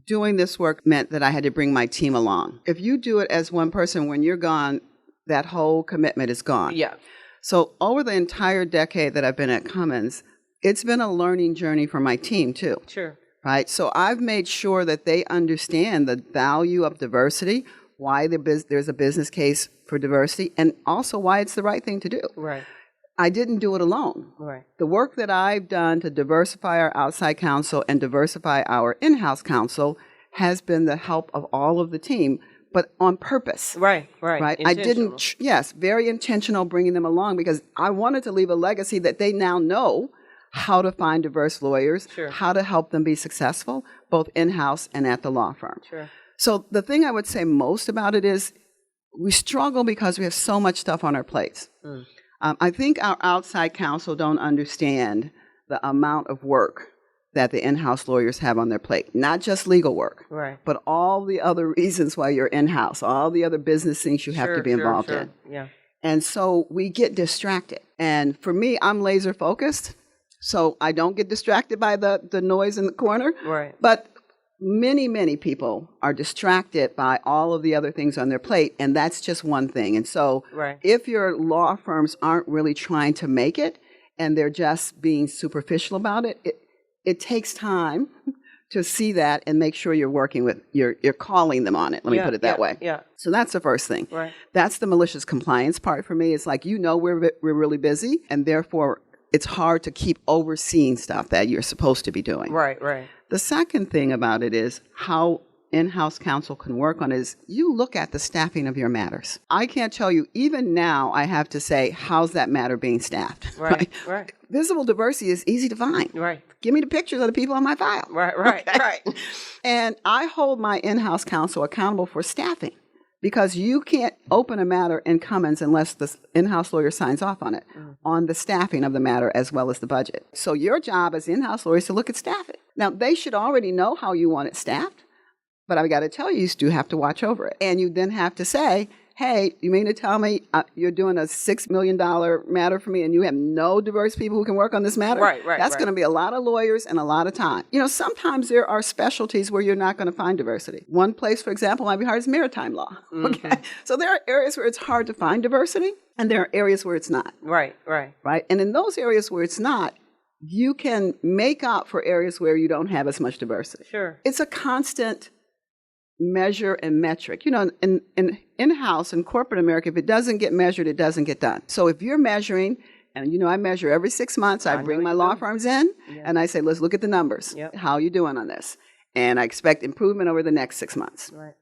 doing this work meant that I had to bring my team along. If you do it as one person, when you're gone, that whole commitment is gone. Yeah. So over the entire decade that I've been at Cummins, it's been a learning journey for my team too. Sure. Right? So I've made sure that they understand the value of diversity, why there's a business case for diversity, and also why it's the right thing to do. Right. I didn't do it alone. Right. The work that I've done to diversify our outside counsel and diversify our in-house counsel has been the help of all of the team, but on purpose. Right. I didn't, very intentional bringing them along because I wanted to leave a legacy that they now know how to find diverse lawyers, how to help them be successful, both in-house and at the law firm. Sure. So the thing I would say most about it is we struggle because we have so much stuff on our plates. I think our outside counsel don't understand the amount of work that the in-house lawyers have on their plate. Not just legal work, but all the other reasons why you're in-house, all the other business things you have to be involved in. Yeah. And so we get distracted. And for me, I'm laser focused, so I don't get distracted by the noise in the corner. Right. But many people are distracted by all of the other things on their plate, and that's just one thing. And so if your law firms aren't really trying to make it and they're just being superficial about it, it takes time to see that and make sure you're working with, you're calling them on it. Let me put it that way. Yeah. So that's the first thing. Right. That's the malicious compliance part for me. It's like, we're really busy, and therefore it's hard to keep overseeing stuff that you're supposed to be doing. Right. The second thing about it is how in-house counsel can work on is you look at the staffing of your matters. I can't tell you, even now I have to say, how's that matter being staffed? Right. Visible diversity is easy to find. Right. Give me the pictures of the people on my file. Right. And I hold my in-house counsel accountable for staffing because you can't open a matter in Cummins unless the in-house lawyer signs off on it, on the staffing of the matter as well as the budget. So your job as in-house lawyer is to look at staffing. Now, they should already know how you want it staffed, but I've got to tell you, you do have to watch over it. And you then have to say, hey, you mean to tell me you're doing a $6 million matter for me and you have no diverse people who can work on this matter? Right. That's going to be a lot of lawyers and a lot of time. Sometimes there are specialties where you're not going to find diversity. One place, for example, might be hard is maritime law. Okay. So there are areas where it's hard to find diversity and there are areas where it's not. Right. And in those areas where it's not, you can make up for areas where you don't have as much diversity. Sure. It's a constant measure and metric. In-house in corporate America, if it doesn't get measured, it doesn't get done. So if you're measuring, and I measure every 6 months, I bring my law firms in, and I say, let's look at the numbers. How are you doing on this? And I expect improvement over the next 6 months. Right.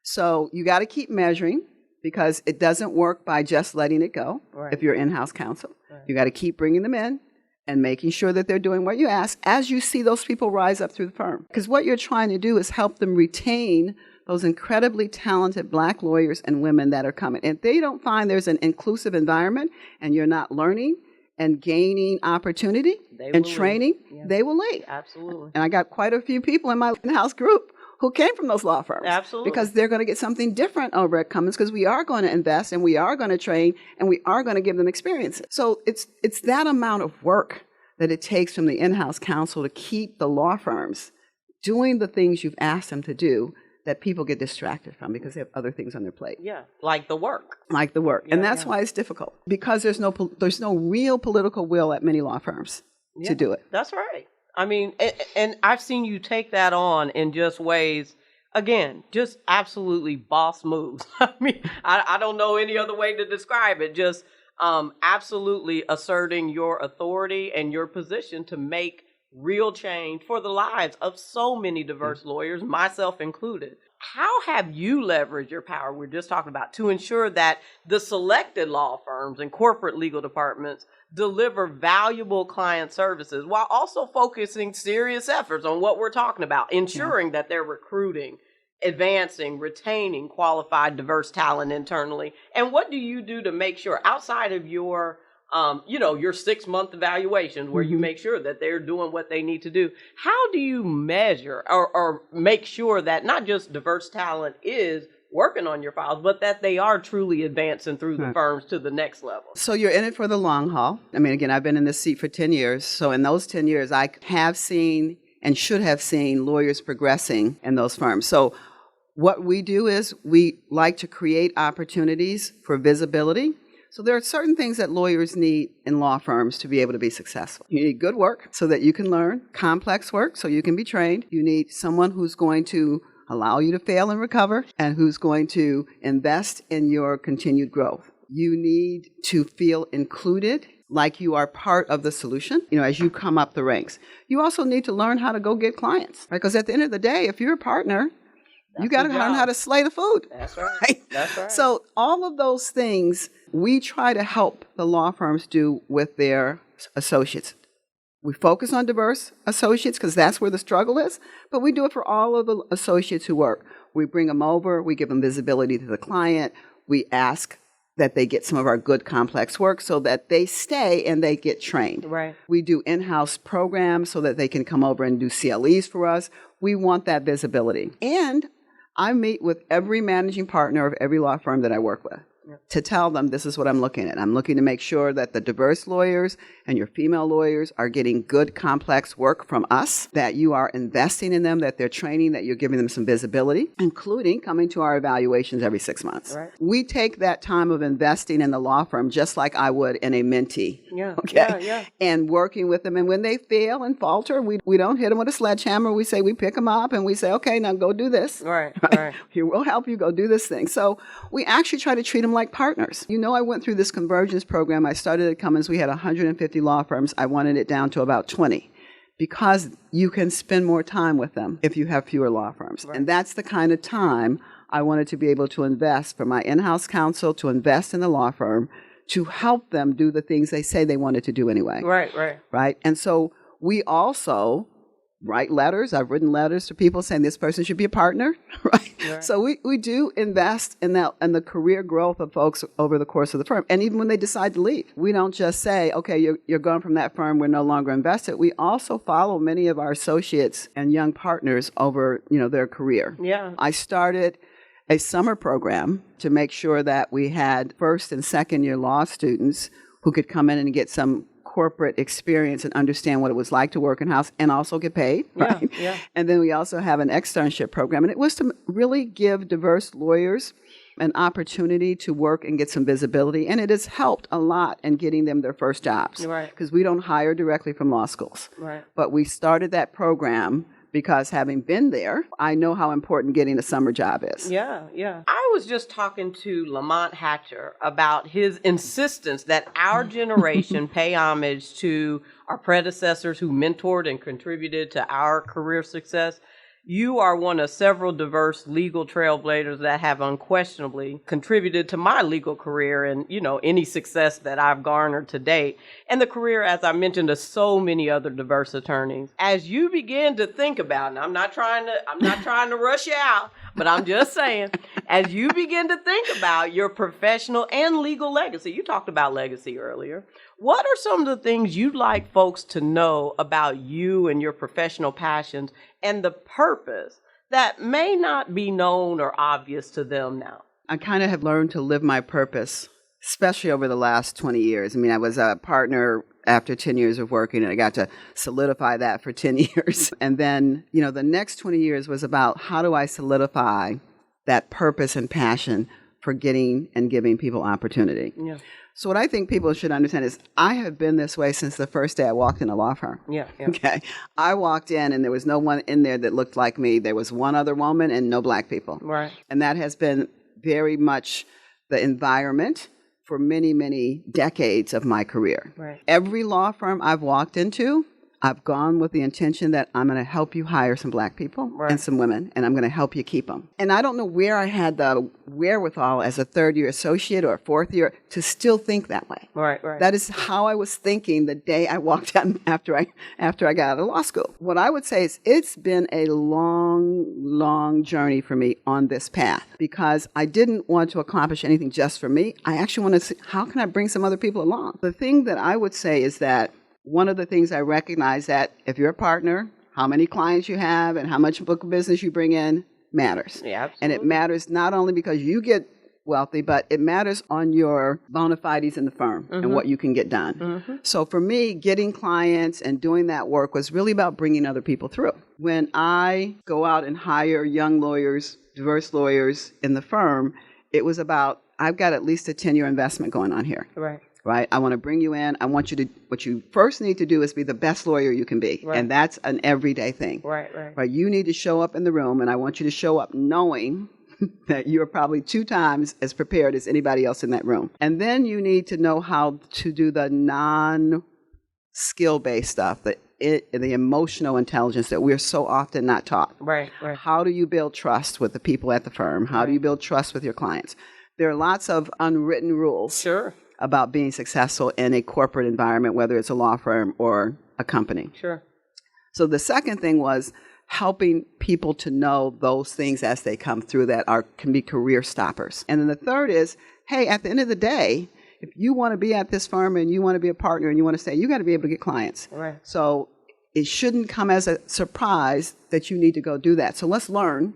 So you got to keep measuring because it doesn't work by just letting it go if you're in-house counsel. You got to keep bringing them in and making sure that they're doing what you ask as you see those people rise up through the firm. Because what you're trying to do is help them retain those incredibly talented Black lawyers and women that are coming. If they don't find there's an inclusive environment and you're not learning and gaining opportunity and training, they will leave. Absolutely. And I got quite a few people in my in-house group who came from those law firms. Absolutely. Because they're going to get something different over at Cummins because we are going to invest and we are going to train and we are going to give them experiences. So it's that amount of work that it takes from the in-house counsel to keep the law firms doing the things you've asked them to do that people get distracted from because they have other things on their plate. Yeah, like the work. Like the work. And that's why it's difficult, because there's no real political will at many law firms to do it. That's right. I mean, and I've seen you take that on in just ways, again, just absolutely boss moves. I mean, I don't know any other way to describe it. Just absolutely asserting your authority and your position to make real change for the lives of so many diverse lawyers, myself included. How have you leveraged your power, we're just talking about, to ensure that the selected law firms and corporate legal departments deliver valuable client services while also focusing serious efforts on what we're talking about, ensuring that they're recruiting, advancing, retaining qualified, diverse talent internally? And what do you do to make sure, outside of your your 6-month evaluations where you make sure that they're doing what they need to do, how do you measure or make sure that not just diverse talent is working on your files, but that they are truly advancing through the firms to the next level? So you're in it for the long haul. I mean, again, I've been in this seat for 10 years. So in those 10 years, I have seen and should have seen lawyers progressing in those firms. So what we do is we like to create opportunities for visibility. So there are certain things that lawyers need in law firms to be able to be successful. You need good work so that you can learn, complex work so you can be trained. You need someone who's going to allow you to fail and recover, and who's going to invest in your continued growth. You need to feel included, like you are part of the solution, as you come up the ranks. You also need to learn how to go get clients, right? Because at the end of the day, if you're a partner, you got to learn how to slay the food. That's right. Right? That's right. So all of those things we try to help the law firms do with their associates. We focus on diverse associates because that's where the struggle is, but we do it for all of the associates who work. We bring them over, we give them visibility to the client, we ask that they get some of our good complex work so that they stay and they get trained. Right. We do in-house programs so that they can come over and do CLEs for us. We want that visibility. And I meet with every managing partner of every law firm that I work with to tell them this is what I'm looking at. I'm looking to make sure that the diverse lawyers and your female lawyers are getting good complex work from us, that you are investing in them, that they're training, that you're giving them some visibility, including coming to our evaluations every 6 months. Right. We take that time of investing in the law firm just like I would in a mentee. And working with them. And when they fail and falter, we don't hit them with a sledgehammer. We pick them up and we say, okay, now go do this. Right. Here, we'll help you go do this thing. So we actually try to treat them like partners. I went through this convergence program. I started at Cummins. We had 150 law firms. I wanted it down to about 20 because you can spend more time with them if you have fewer law firms. Right. And that's the kind of time I wanted to be able to invest for my in-house counsel, to invest in the law firm, to help them do the things they say they wanted to do anyway. Right. And so we also write letters. I've written letters to people saying this person should be a partner, right? So we do invest in that and the career growth of folks over the course of the firm. And even when they decide to leave, we don't just say, okay, you're going from that firm, we're no longer invested. We also follow many of our associates and young partners over, their career. Yeah. I started a summer program to make sure that we had first and second year law students who could come in and get some corporate experience and understand what it was like to work in-house and also get paid, right? Yeah. And then we also have an externship program. And it was to really give diverse lawyers an opportunity to work and get some visibility. And it has helped a lot in getting them their first jobs. Right. Because we don't hire directly from law schools. Right. But we started that program because having been there, I know how important getting a summer job is. Yeah. I was just talking to Lamont Hatcher about his insistence that our generation pay homage to our predecessors who mentored and contributed to our career success. You are one of several diverse legal trailblazers that have unquestionably contributed to my legal career and, any success that I've garnered to date. And the career, as I mentioned, of so many other diverse attorneys. As you begin to think about, and I'm not trying to rush you out, but I'm just saying, as you begin to think about your professional and legal legacy, you talked about legacy earlier. What are some of the things you'd like folks to know about you and your professional passions and the purpose that may not be known or obvious to them now? I kind of have learned to live my purpose especially over the last 20 years. I mean, I was a partner after 10 years of working, and I got to solidify that for 10 years. And then, the next 20 years was about how do I solidify that purpose and passion for getting and giving people opportunity. Yeah. So what I think people should understand is I have been this way since the first day I walked in a law firm. Yeah. Okay. I walked in and there was no one in there that looked like me. There was one other woman and no black people. Right. And that has been very much the environment for many, many decades of my career. Right. Every law firm I've walked into, I've gone with the intention that I'm going to help you hire some black people and some women, and I'm going to help you keep them. And I don't know where I had the wherewithal as a third-year associate or a fourth year to still think that way. Right. That is how I was thinking the day I walked out after I got out of law school. What I would say is it's been a long, long journey for me on this path because I didn't want to accomplish anything just for me. I actually want to see how can I bring some other people along. The thing that I would say is that one of the things I recognize that if you're a partner, how many clients you have and how much book of business you bring in matters. Yeah, absolutely. And it matters not only because you get wealthy, but it matters on your bona fides in the firm and what you can get done. So for me, getting clients and doing that work was really about bringing other people through. When I go out and hire young lawyers, diverse lawyers in the firm, it was about, I've got at least a 10-year investment going on here. Right? I want to bring you in. I want you to, what you first need to do is be the best lawyer you can be. And that's an everyday thing. Right? You need to show up in the room, and I want you to show up knowing that you're probably 2 times as prepared as anybody else in that room. And then you need to know how to do the non-skill-based stuff, the emotional intelligence that we're so often not taught. Right. How do you build trust with the people at the firm? How do you build trust with your clients? There are lots of unwritten rules. About being successful in a corporate environment, whether it's a law firm or a company. So the second thing was helping people to know those things as they come through that can be career stoppers. And then the third is, hey, at the end of the day, if you want to be at this firm and you want to be a partner and you want to stay, you got to be able to get clients. So it shouldn't come as a surprise that you need to go do that. So let's learn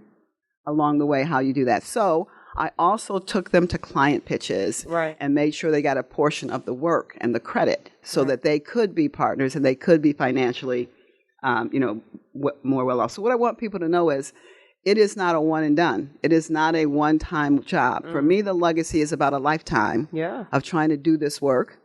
along the way how you do that. So I also took them to client pitches and made sure they got a portion of the work and the credit so that they could be partners and they could be financially, more well off. So what I want people to know is it is not a one and done. It is not a one-time job. For me, the legacy is about a lifetime of trying to do this work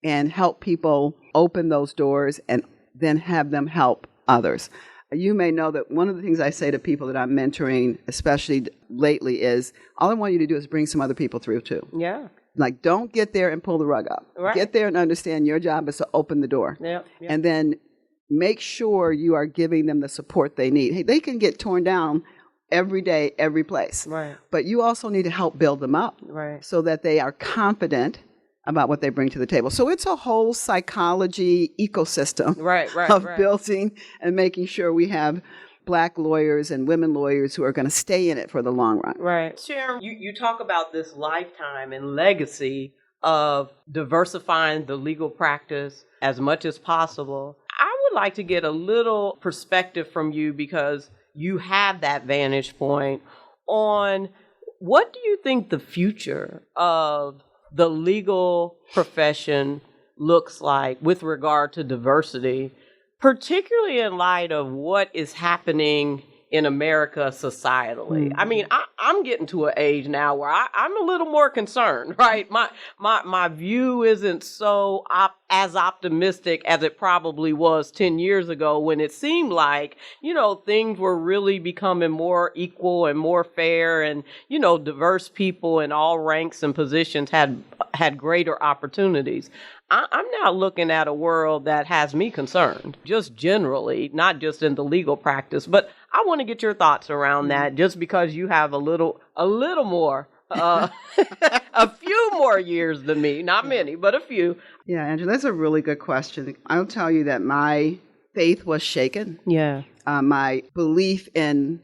and help people open those doors and then have them help others. You may know that one of the things I say to people that I'm mentoring, especially lately, is all I want you to do is bring some other people through too. Like, don't get there and pull the rug up. Get there and understand your job is to open the door. And then make sure you are giving them the support they need. Hey, they can get torn down every day, every place. But you also need to help build them up so that they are confident about what they bring to the table. So it's a whole psychology ecosystem of building and making sure we have black lawyers and women lawyers who are going to stay in it for the long run. Sharon, you talk about this lifetime and legacy of diversifying the legal practice as much as possible. I would like to get a little perspective from you because you have that vantage point on what do you think the future of the legal profession looks like with regard to diversity, particularly in light of what is happening in America societally. I mean, I'm getting to an age now where I'm a little more concerned, right? My view isn't so as optimistic as it probably was 10 years ago when it seemed like, things were really becoming more equal and more fair and, diverse people in all ranks and positions had greater opportunities. I'm now looking at a world that has me concerned, just generally, not just in the legal practice. But I want to get your thoughts around that, just because you have a little more, a few more years than me, not many, but a few. Yeah, Andrew, that's a really good question. I'll tell you that my faith was shaken. My belief in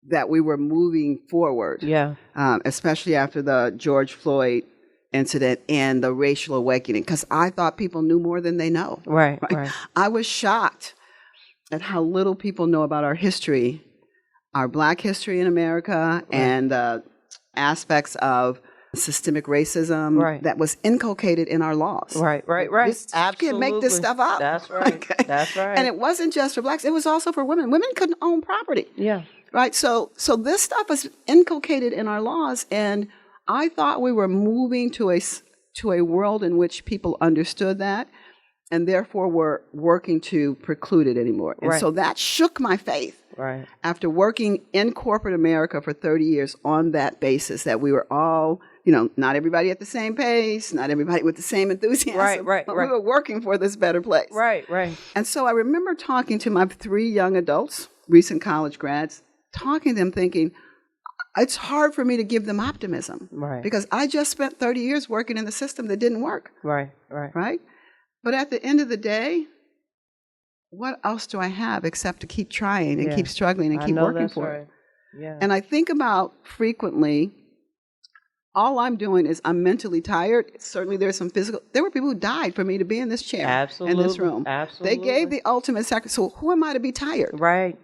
that we were moving forward. Especially after the George Floyd incident and the racial awakening, because I thought people knew more than they know. Right. I was shocked at how little people know about our history, our Black history in America, and the aspects of systemic racism that was inculcated in our laws. Right. You can't make this stuff up. That's right. Okay? That's right. And it wasn't just for blacks. It was also for women. Women couldn't own property. Yeah. Right. So this stuff was inculcated in our laws, and I thought we were moving to a world in which people understood that, and therefore were working to preclude it anymore. And so that shook my faith. Right. After working in corporate America for 30 years on that basis, that we were all, not everybody at the same pace, not everybody with the same enthusiasm. Right. But we were working for this better place. Right. And so I remember talking to my 3 young adults, recent college grads, talking to them thinking, it's hard for me to give them optimism. Right. Because I just spent 30 years working in the system that didn't work. Right. But at the end of the day, what else do I have except to keep trying and keep struggling and keep working for it? Yeah. And I think about frequently, all I'm doing is I'm mentally tired. Certainly there's some physical. There were people who died for me to be in this chair, in this room. Absolutely. They gave the ultimate sacrifice. So who am I to be tired? Right.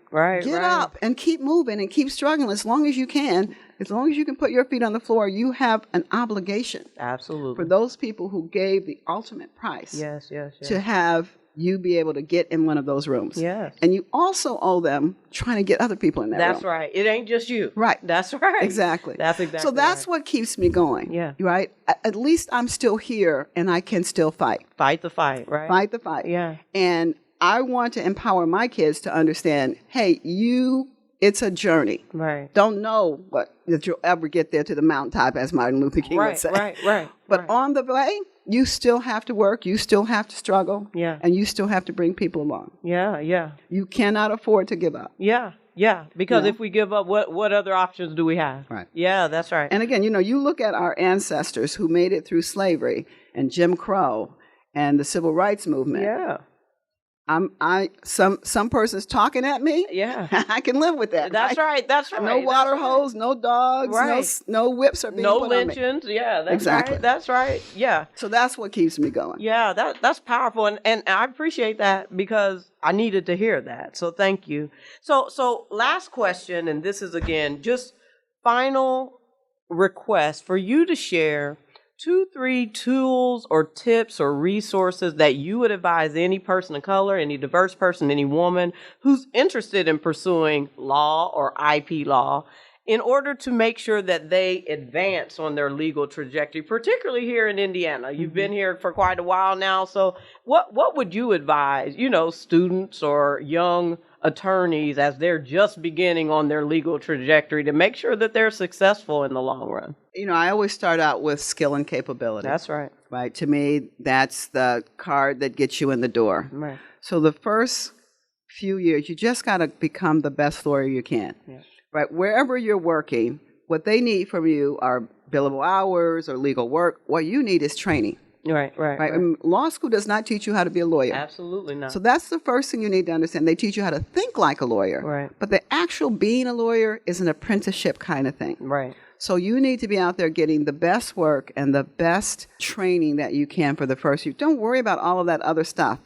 Get up and keep moving and keep struggling as long as you can. As long as you can put your feet on the floor, you have an obligation. Absolutely. For those people who gave the ultimate price. Yes. To have you be able to get in one of those rooms. Yes. And you also owe them trying to get other people in that room. That's right. It ain't just you. Right. That's right. Exactly. That's exactly So that's what keeps me going. Yeah. Right? At least I'm still here and I can still fight. Fight the fight, right? Fight the fight. Yeah. And I want to empower my kids to understand, hey, it's a journey. Right. Don't know that you'll ever get there to the mountaintop, as Martin Luther King would say. Right. But on the way, you still have to work, you still have to struggle, and you still have to bring people along. Yeah. You cannot afford to give up. Yeah. Because if we give up, what other options do we have? Right. Yeah, that's right. And again, you look at our ancestors who made it through slavery and Jim Crow and the Civil Rights Movement. Yeah. Some person's talking at me. Yeah. I can live with that. That's right. No water hose, no dogs, no whips are being put on me. No lynchings. Yeah, that's exactly. right. That's right. Yeah. So that's what keeps me going. Yeah, that's powerful, and I appreciate that because I needed to hear that. So thank you. So last question, and this is again just final request for you to share 2-3 tools or tips or resources that you would advise any person of color, any diverse person, any woman who's interested in pursuing law or IP law in order to make sure that they advance on their legal trajectory, particularly here in Indiana. You've been here for quite a while now. So what would you advise, students or young attorneys as they're just beginning on their legal trajectory to make sure that they're successful in the long run? I always start out with skill and capability. That's right. Right. To me, that's the card that gets you in the door. Right. So the first few years, you just got to become the best lawyer you can. Yeah. Right. Wherever you're working, what they need from you are billable hours or legal work. What you need is training. Right. And law school does not teach you how to be a lawyer. Absolutely not. So that's the first thing you need to understand. They teach you how to think like a lawyer. Right. But the actual being a lawyer is an apprenticeship kind of thing. Right. So you need to be out there getting the best work and the best training that you can for the first year. Don't worry about all of that other stuff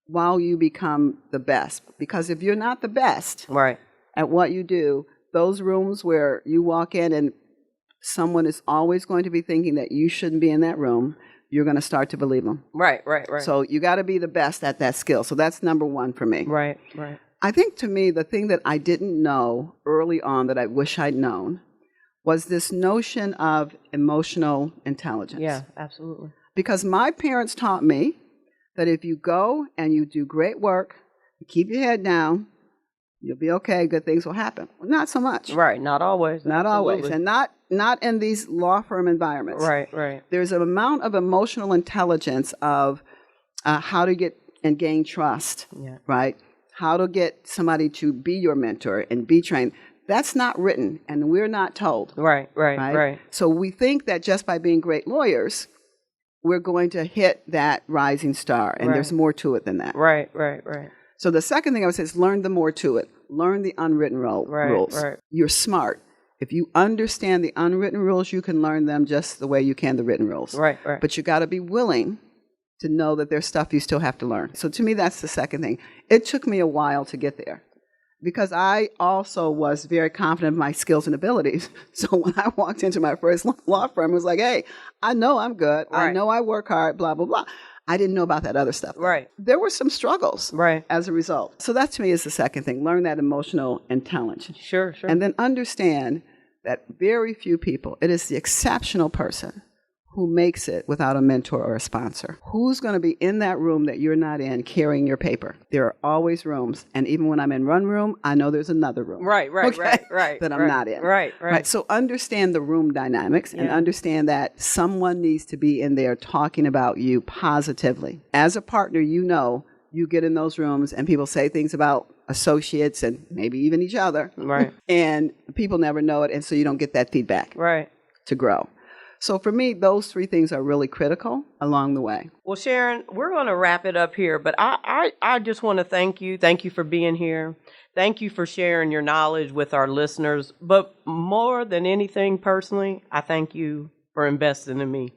while you become the best. Because if you're not the best at what you do, those rooms where you walk in and someone is always going to be thinking that you shouldn't be in that room, you're going to start to believe them. Right. So you got to be the best at that skill. So that's number one for me. Right. I think to me, the thing that I didn't know early on that I wish I'd known was this notion of emotional intelligence. Yeah, absolutely. Because my parents taught me that if you go and you do great work, you keep your head down, you'll be okay, good things will happen. Well, not so much. Right, not always. Not always. And not in these law firm environments. Right. There's an amount of emotional intelligence of how to get and gain trust, right? How to get somebody to be your mentor and be trained. That's not written, and we're not told. Right. So we think that just by being great lawyers, we're going to hit that rising star, and there's more to it than that. Right. So the second thing I would say is learn the more to it. Learn the unwritten rules. Right. You're smart. If you understand the unwritten rules, you can learn them just the way you can the written rules. Right. But you got to be willing to know that there's stuff you still have to learn. So to me, that's the second thing. It took me a while to get there. because I also was very confident of my skills and abilities. So when I walked into my first law firm, it was like, hey, I know I'm good. Right. I know I work hard, blah, blah, blah. I didn't know about that other stuff. Right. There were some struggles Right. as a result. So that to me is the second thing. Learn that emotional intelligence. Sure. And then understand that very few people, it is the exceptional person who makes it without a mentor or a sponsor. Who's going to be in that room that you're not in carrying your paper? There are always rooms. And even when I'm in one room, I know there's another room. Right. That I'm not in. Right. So understand the room dynamics and understand that someone needs to be in there talking about you positively. As a partner, you know, you get in those rooms and people say things about associates and maybe even each other. Right. And people never know it. And so you don't get that feedback. Right. To grow. So for me, those three things are really critical along the way. Well, Sharon, we're going to wrap it up here, but I just want to thank you. Thank you for being here. Thank you for sharing your knowledge with our listeners. But more than anything, personally, I thank you for investing in me.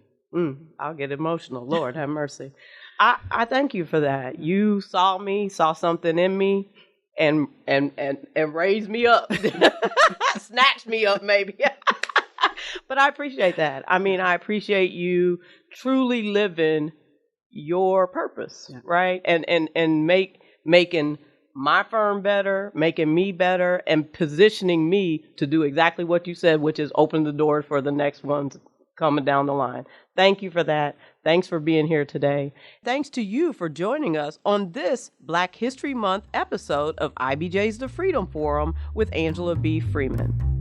I'll get emotional. Lord have mercy. I thank you for that. You saw something in me and raised me up. Snatched me up, maybe. But I appreciate that. I mean, I appreciate you truly living your purpose, right? And making my firm better, making me better, and positioning me to do exactly what you said, which is open the door for the next ones coming down the line. Thank you for that. Thanks for being here today. Thanks to you for joining us on this Black History Month episode of IBJ's The Freedom Forum with Angela B. Freeman.